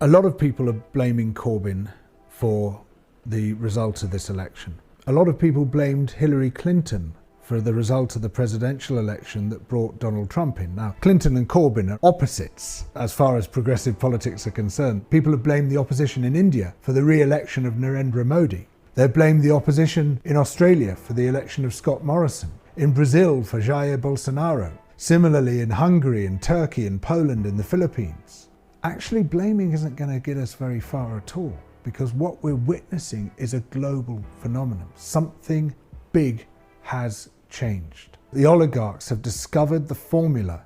A lot of people are blaming Corbyn for the result of this election. A lot of people blamed Hillary Clinton for the result of the presidential election that brought Donald Trump in. Now, Clinton and Corbyn are opposites as far as progressive politics are concerned. People have blamed the opposition in India for the re-election of Narendra Modi. They've blamed the opposition in Australia for the election of Scott Morrison, in Brazil for Jair Bolsonaro, similarly in Hungary and Turkey and Poland and the Philippines. Actually, blaming isn't going to get us very far at all, because what we're witnessing is a global phenomenon. Something big has changed. The oligarchs have discovered the formula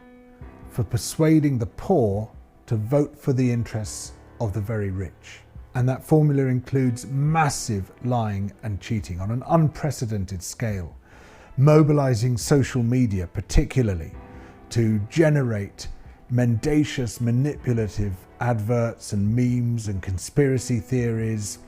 for persuading the poor to vote for the interests of the very rich. And that formula includes massive lying and cheating on an unprecedented scale, mobilizing social media particularly to generate mendacious, manipulative adverts and memes and conspiracy theories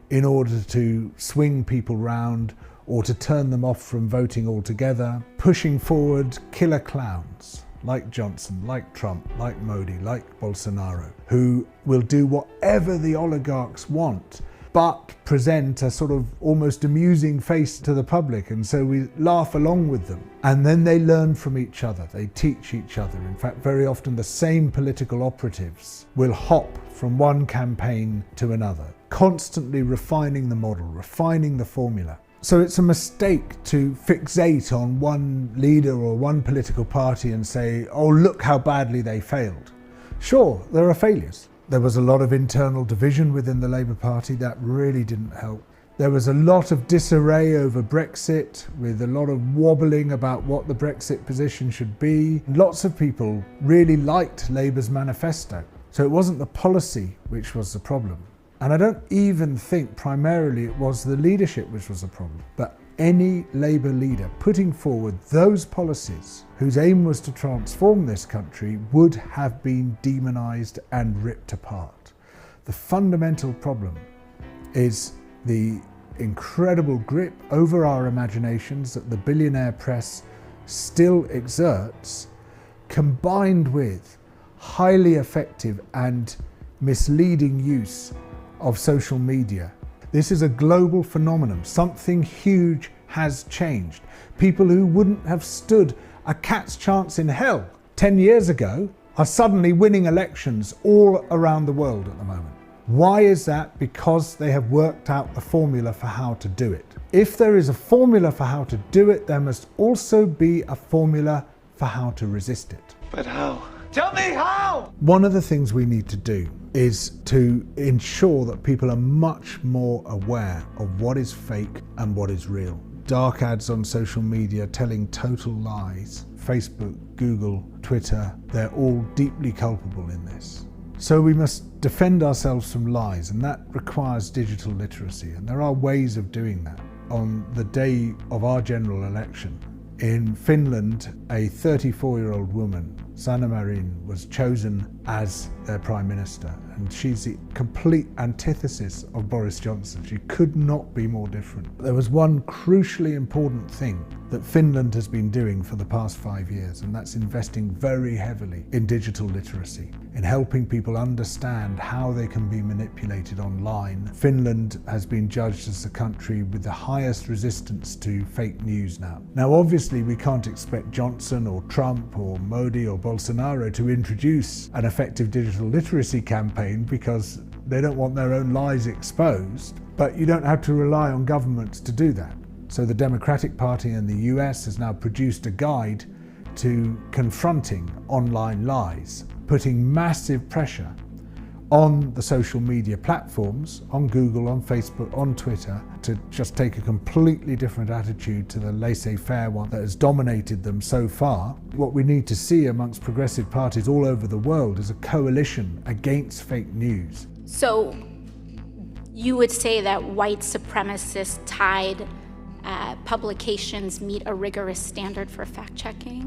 in order to swing people round or to turn them off from voting altogether, pushing forward killer clowns like Johnson, like Trump, like Modi, like Bolsonaro, who will do whatever the oligarchs want, but present a sort of almost amusing face to the public, and so we laugh along with them. And then they learn from each other, they teach each other. In fact, very often the same political operatives will hop from one campaign to another, constantly refining the model, refining the formula. So it's a mistake to fixate on one leader or one political party and say, oh, look how badly they failed. Sure, there are failures. There was a lot of internal division within the Labour Party. That really didn't help. There was a lot of disarray over Brexit, with a lot of wobbling about what the Brexit position should be. Lots of people really liked Labour's manifesto. So it wasn't the policy which was the problem. And I don't even think primarily it was the leadership which was the problem, but any Labour leader putting forward those policies whose aim was to transform this country would have been demonised and ripped apart. The fundamental problem is the incredible grip over our imaginations that the billionaire press still exerts, combined with highly effective and misleading use of social media. This is a global phenomenon. Something huge has changed. People who wouldn't have stood a cat's chance in hell 10 years ago are suddenly winning elections all around the world at the moment. Why is that? Because they have worked out the formula for how to do it. If there is a formula for how to do it, there must also be a formula for how to resist it. But how? Tell me how! One of the things we need to do is to ensure that people are much more aware of what is fake and what is real. Dark ads on social media telling total lies. Facebook, Google, Twitter, they're all deeply culpable in this. So we must defend ourselves from lies, and that requires digital literacy, and there are ways of doing that. On the day of our general election, in Finland, a 34-year-old woman, Sanna Marin, was chosen as their Prime Minister, and she's the complete antithesis of Boris Johnson. She could not be more different. There was one crucially important thing that Finland has been doing for the past 5 years, and that's investing very heavily in digital literacy, in helping people understand how they can be manipulated online. Finland has been judged as the country with the highest resistance to fake news now. Now, obviously, we can't expect Johnson or Trump or Modi or Bolsonaro to introduce an effective digital literacy campaign because they don't want their own lies exposed, but you don't have to rely on governments to do that. So the Democratic Party in the US has now produced a guide to confronting online lies, putting massive pressure on the social media platforms, on Google, on Facebook, on Twitter, to just take a completely different attitude to the laissez-faire one that has dominated them so far. What we need to see amongst progressive parties all over the world is a coalition against fake news. So you would say that white supremacist tied publications meet a rigorous standard for fact-checking?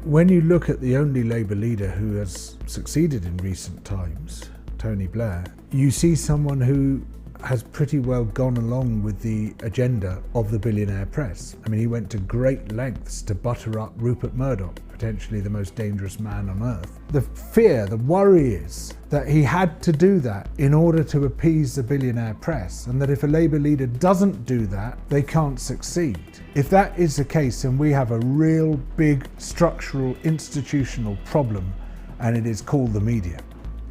When you look at the only Labour leader who has succeeded in recent times, Tony Blair, you see someone who has pretty well gone along with the agenda of the billionaire press. I mean, he went to great lengths to butter up Rupert Murdoch, potentially the most dangerous man on earth. The fear, the worry is that he had to do that in order to appease the billionaire press, and that if a Labour leader doesn't do that, they can't succeed. If that is the case, then we have a real big structural, institutional problem, and it is called the media.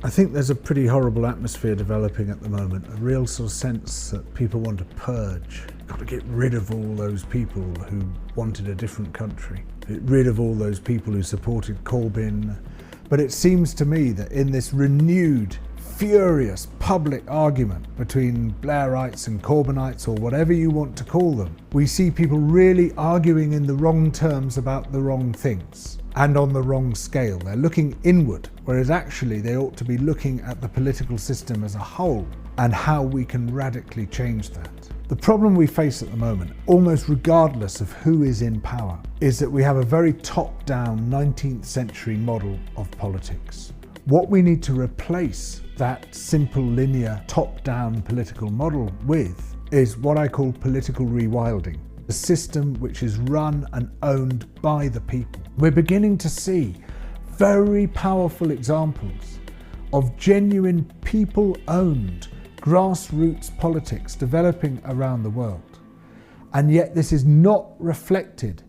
I think there's a pretty horrible atmosphere developing at the moment, a real sort of sense that people want to purge. Got to get rid of all those people who wanted a different country, get rid of all those people who supported Corbyn. But it seems to me that in this renewed, furious public argument between Blairites and Corbynites, or whatever you want to call them, we see people really arguing in the wrong terms about the wrong things and on the wrong scale. They're looking inward, whereas actually they ought to be looking at the political system as a whole and how we can radically change that. The problem we face at the moment, almost regardless of who is in power, is that we have a very top-down 19th century model of politics. What we need to replace that simple linear top-down political model with is what I call political rewilding, a system which is run and owned by the people. We're beginning to see very powerful examples of genuine people-owned grassroots politics developing around the world. And yet this is not reflected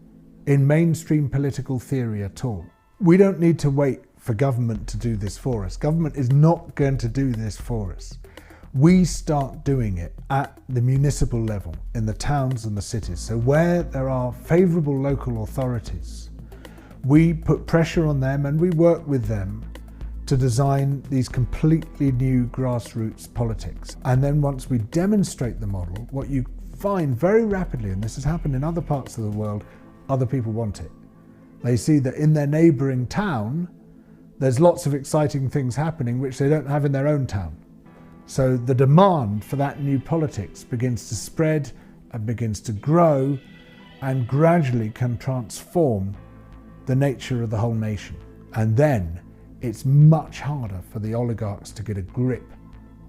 in mainstream political theory at all. We don't need to wait for government to do this for us. Government is not going to do this for us. We start doing it at the municipal level, in the towns and the cities. So where there are favourable local authorities, we put pressure on them and we work with them to design these completely new grassroots politics. And then once we demonstrate the model, what you find very rapidly, and this has happened in other parts of the world, other people want it. They see that in their neighbouring town, there's lots of exciting things happening which they don't have in their own town. So the demand for that new politics begins to spread and begins to grow and gradually can transform the nature of the whole nation. And then it's much harder for the oligarchs to get a grip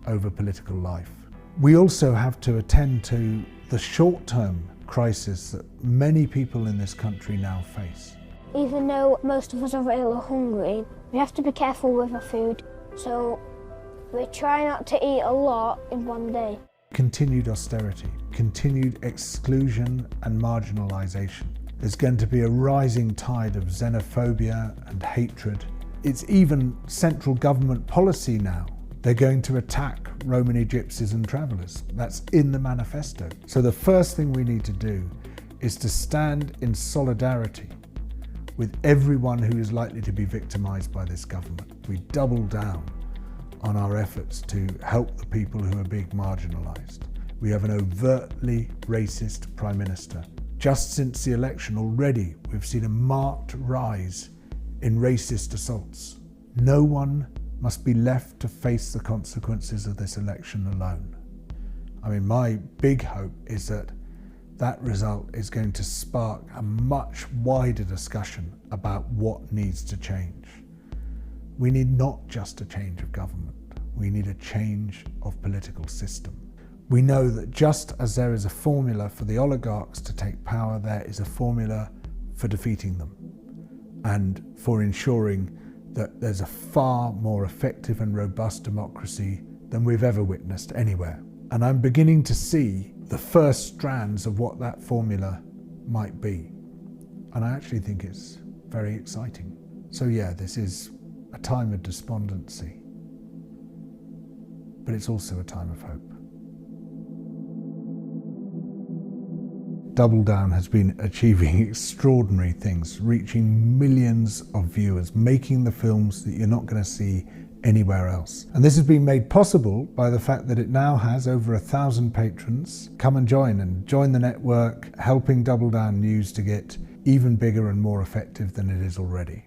over political life. We also have to attend to the short-term crisis that many people in this country now face. Even though most of us are really hungry, we have to be careful with our food. So we try not to eat a lot in one day. Continued austerity, continued exclusion and marginalisation. There's going to be a rising tide of xenophobia and hatred. It's even central government policy now. They're going to attack Romani gypsies and travellers. That's in the manifesto. So the first thing we need to do is to stand in solidarity with everyone who is likely to be victimised by this government. We double down on our efforts to help the people who are being marginalised. We have an overtly racist Prime Minister. Just since the election already, we've seen a marked rise in racist assaults. No one must be left to face the consequences of this election alone. I mean, my big hope is that that result is going to spark a much wider discussion about what needs to change. We need not just a change of government, we need a change of political system. We know that just as there is a formula for the oligarchs to take power, there is a formula for defeating them and for ensuring that there's a far more effective and robust democracy than we've ever witnessed anywhere. And I'm beginning to see the first strands of what that formula might be. And I actually think it's very exciting. So yeah, this is a time of despondency, but it's also a time of hope. Double Down has been achieving extraordinary things, reaching millions of viewers, making the films that you're not going to see anywhere else. And this has been made possible by the fact that it now has over 1,000 patrons. Come and join the network, helping Double Down News to get even bigger and more effective than it is already.